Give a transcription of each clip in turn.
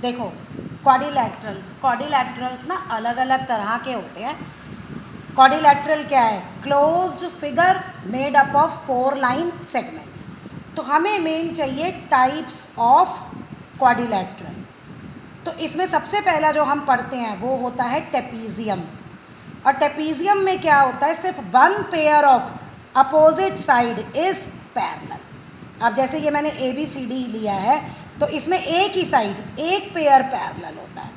देखो क्वाड्रिलैटरल्स ना अलग अलग तरह के होते हैं। क्वाड्रिलैटरल क्या है? Closed figure made up of 4 line segments. तो हमें मेन चाहिए टाइप्स ऑफ क्वाड्रिलैटरल। तो इसमें सबसे पहला जो हम पढ़ते हैं वो होता है ट्रेपीजियम। और ट्रेपीजियम में क्या होता है? सिर्फ one pair of opposite side is parallel. अब जैसे ये मैंने ए बी सी डी लिया है तो इसमें एक ही साइड एक पेयर पैरेलल होता है,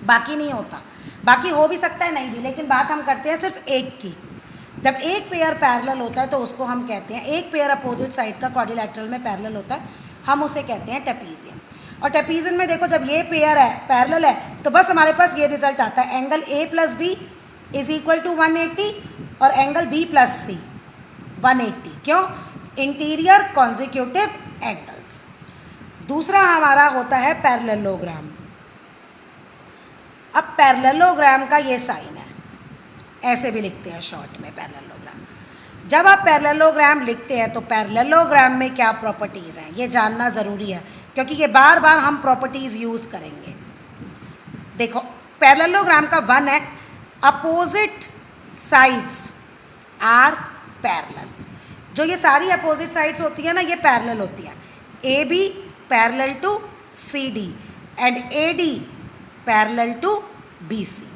बाकी नहीं होता। बाकी हो भी सकता है नहीं भी, लेकिन बात हम करते हैं सिर्फ एक की। जब एक पेयर पैरेलल होता है तो उसको हम कहते हैं, एक पेयर अपोजिट साइड का क्वाड्रिलैटरल में पैरेलल होता है, हम उसे कहते हैं ट्रेपीजियम। और ट्रेपीजियम में देखो जब ये पेयर है पैरेलल है तो बस हमारे पास ये रिजल्ट आता है, angle A plus D is equal to 180 और एंगल बी प्लस सी 180। क्यों? Interior consecutive angles. दूसरा हमारा होता है पैरेललोग्राम। अब पैरेललोग्राम का ये साइन है, ऐसे भी लिखते हैं शॉर्ट में पैरेललोग्राम। जब आप पैरेललोग्राम लिखते हैं तो पैरेललोग्राम में क्या प्रॉपर्टीज़ हैं ये जानना ज़रूरी है, क्योंकि ये बार बार हम प्रॉपर्टीज़ यूज़ करेंगे। देखो पैरेललोग्राम का वन है, अपोजिट साइड्स आर पैरेलल। जो ये सारी अपोजिट साइड्स होती है ना, ये पैरेलल होती हैं। A B parallel to C D and A D parallel to B C,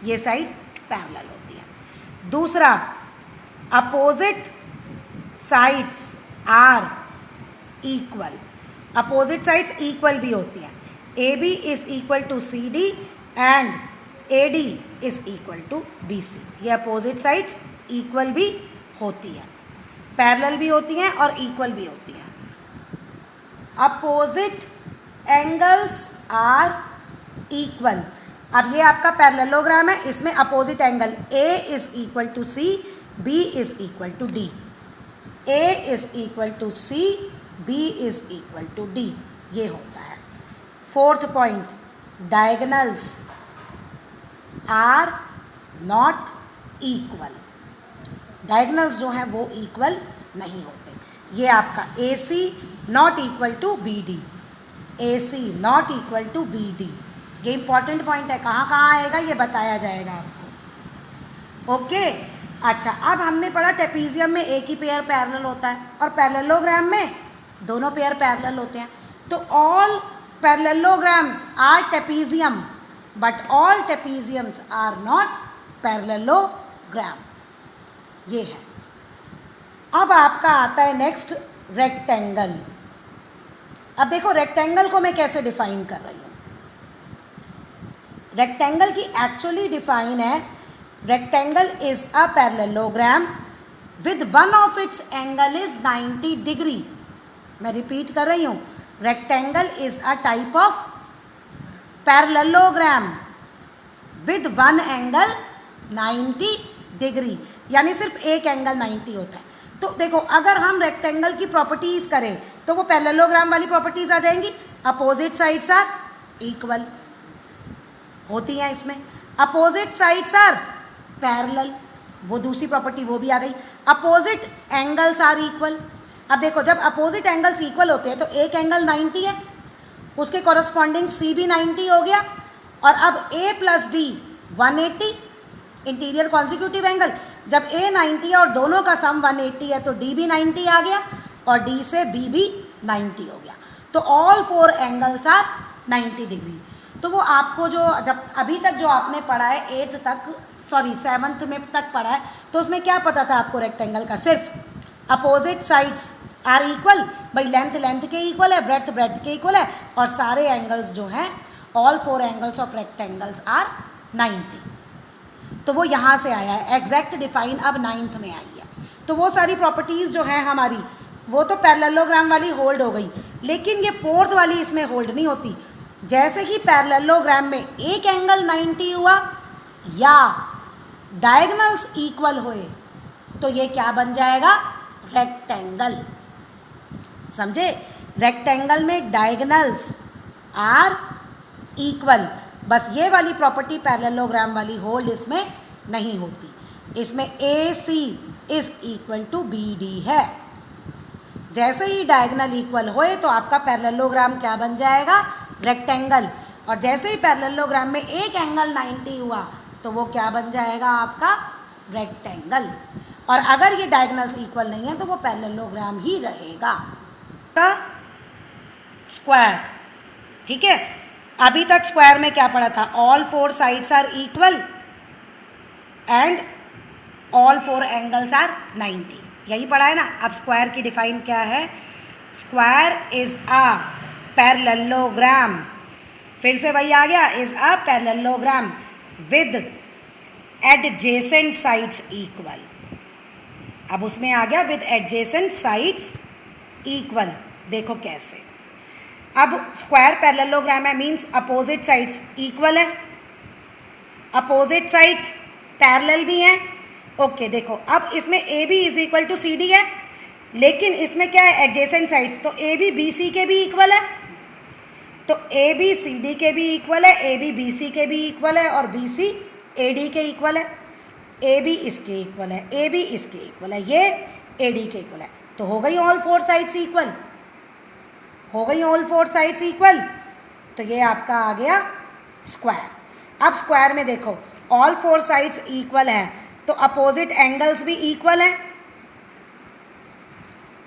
ये साइड पैरेलल होती है। दूसरा, opposite sides are equal. Opposite sides equal भी होती हैं। A B is equal to C D and A D is equal to B C. ये opposite sides equal भी होती हैं, पैरेलल भी होती हैं और इक्वल भी होती हैं। Opposite angles are equal. अब ये आपका पैरेललोग्राम है, इसमें opposite angle A is equal to C, B is equal to D, A is equal to C, B is equal to D, ये होता है। Fourth point, diagonals are not equal. Diagonals जो हैं वो इक्वल नहीं होते। ये आपका A C not equal to B D, A C not equal to B D, ये इंपॉर्टेंट पॉइंट है। कहाँ कहाँ आएगा ये बताया जाएगा आपको। ओके, अच्छा अब हमने पढ़ा ट्रेपीजियम में एक ही पेयर पैरेलल होता है और पैरेललोग्राम में दोनों पेयर पैरेलल होते हैं। तो all parallelograms are trapezium but all trapeziums are not parallelogram, ये है। अब आपका आता है नेक्स्ट रेक्टेंगल। अब देखो रेक्टेंगल को मैं कैसे डिफाइन कर रही हूँ। रेक्टेंगल की एक्चुअली डिफाइन है, rectangle is a parallelogram with one of its angle is 90 degree. मैं रिपीट कर रही हूँ, rectangle is a type of parallelogram with one angle 90 degree, यानी सिर्फ एक एंगल 90 होता है। तो देखो अगर हम रेक्टेंगल की प्रॉपर्टीज़ करें तो वो पैरेललोग्राम वाली प्रॉपर्टीज़ आ जाएंगी। अपोजिट साइड्स आर इक्वल होती हैं इसमें, अपोजिट साइड्स आर पैरेलल, वो दूसरी प्रॉपर्टी वो भी आ गई। Opposite angles are equal. अब देखो जब अपोजिट एंगल्स इक्वल होते हैं तो एक एंगल 90 है, उसके कॉरस्पॉन्डिंग सी भी 90 हो गया, और अब A plus D 180 interior consecutive angle. जब ए 90 है और दोनों का सम 180 है तो डी भी 90 आ गया और डी से बी भी 90 हो गया। तो all four angles are 90 degree. तो वो आपको जो जब अभी तक जो आपने पढ़ा है 8th तक, सॉरी 7th में तक पढ़ा है, तो उसमें क्या पता था आपको रेक्टेंगल का? सिर्फ अपोजिट साइड्स आर इक्वल, भाई लेंथ लेंथ के इक्वल है, ब्रेड्थ ब्रेड्थ के इक्वल है, और सारे एंगल्स जो हैं all four angles of rectangles are 90। तो वो यहाँ से आया है, एग्जैक्ट डिफाइन अब 9th में आई है। तो वो सारी प्रॉपर्टीज़ जो हैं हमारी वो तो पैरेललोग्राम वाली होल्ड हो गई, लेकिन ये 4th वाली इसमें होल्ड नहीं होती। जैसे ही पैरेललोग्राम में एक एंगल 90 हुआ या डायगोनल्स इक्वल हुए तो ये क्या बन जाएगा? रेक्टेंगल। समझे? रेक्टेंगल में डायगोनल्स आर इक्वल, बस ये वाली प्रॉपर्टी पैरेललोग्राम वाली होल्ड इसमें नहीं होती। इसमें A C is equal to B D है। जैसे ही डायगोनल इक्वल होए तो आपका पैरेललोग्राम क्या बन जाएगा? रेक्टेंगल, और जैसे ही पैरेललोग्राम में एक एंगल 90 हुआ तो वो क्या बन जाएगा आपका रेक्टेंगल। और अगर ये डायगोनल्स इक्वल नहीं है तो वो पैरेललोग्राम ही रहेगा। का स्क्वायर, ठीक है। अभी तक स्क्वायर में क्या पढ़ा था, all four sides are equal and all four angles are 90, यही पढ़ा है ना। अब स्क्वायर की डिफाइन क्या है, स्क्वायर इज अ पैरेललोग्राम, फिर से वही आ गया, is a parallelogram with adjacent sides equal. अब उसमें आ गया विद एडजेसेंट साइड्स इक्वल, देखो कैसे। अब स्क्वायर पैरेललोग्राम है मीन्स अपोजिट साइड्स इक्वल है, अपोजिट साइड्स पैरेलल भी हैं। ओके देखो, अब इसमें A B is equal to C D है, लेकिन इसमें क्या है, एडजेसेंट साइड्स, तो ए बी बी सी के भी इक्वल है, तो ए बी सी डी के भी इक्वल है, ए बी बी सी के भी इक्वल है, और बी सी ए डी के इक्वल है, ए बी इसके इक्वल है, ए बी इसके इक्वल है, ये ए डी के इक्वल है। तो हो गई ऑल फोर साइड्स इक्वल, हो गई ऑल फोर साइड्स इक्वल, तो ये आपका आ गया स्क्वायर। अब स्क्वायर में देखो ऑल फोर साइड्स इक्वल है तो अपोजिट एंगल्स भी इक्वल हैं,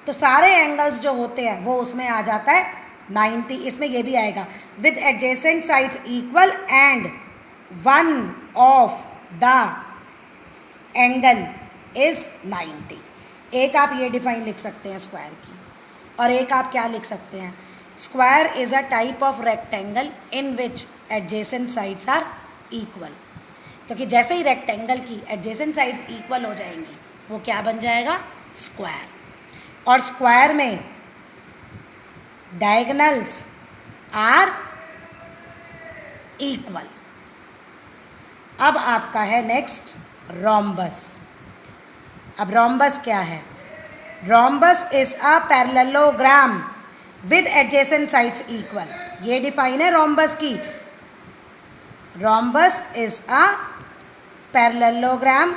तो सारे एंगल्स जो होते हैं वो उसमें आ जाता है 90, इसमें ये भी आएगा with adjacent sides equal and one of the angle is 90। एक आप ये डिफाइन लिख सकते हैं स्क्वायर की, और एक आप क्या लिख सकते हैं, square is a type of rectangle in which adjacent sides are equal, क्योंकि जैसे ही रेक्टेंगल की एडजेसेंट साइड्स इक्वल हो जाएंगी वो क्या बन जाएगा, स्क्वायर। और स्क्वायर में डायगोनल्स आर इक्वल। अब आपका है नेक्स्ट रोम्बस। अब रोम्बस क्या है, rhombus is a parallelogram with adjacent sides equal, ये डिफाइन है रोम्बस की। Rhombus is a parallelogram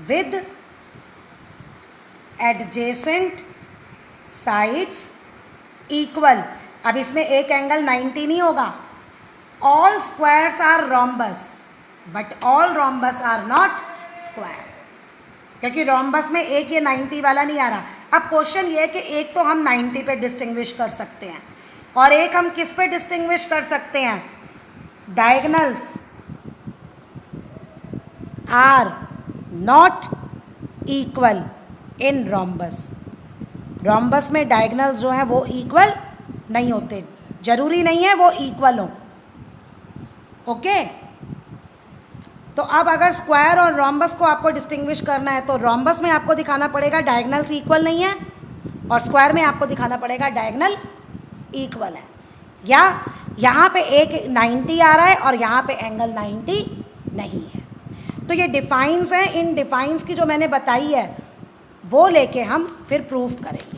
with adjacent sides equal. अब इसमें एक एंगल 90 नहीं होगा, all squares are rhombus but all rhombus are not square, क्योंकि रोम्बस में एक ये 90 वाला नहीं आ रहा। अब क्वेश्चन ये है कि एक तो हम 90 पे डिस्टिंग्विश कर सकते हैं, और एक हम किस पे डिस्टिंग्विश कर सकते हैं, diagonals are not equal in rhombus. Rhombus में डायगोनल्स जो हैं वो इक्वल नहीं होते, जरूरी नहीं है वो इक्वल हो। ओके, तो अब अगर स्क्वायर और रोम्बस को आपको डिस्टिंग्विश करना है तो रोम्बस में आपको दिखाना पड़ेगा डायगोनल्स इक्वल नहीं है, और स्क्वायर में आपको दिखाना पड़ेगा डायगोनल इक्वल है, या यहाँ पे एक 90 आ रहा है और यहाँ पे एंगल 90 नहीं है। तो ये डिफाइंस हैं, इन डिफाइंस की जो मैंने बताई है वो लेके हम फिर प्रूफ करेंगे।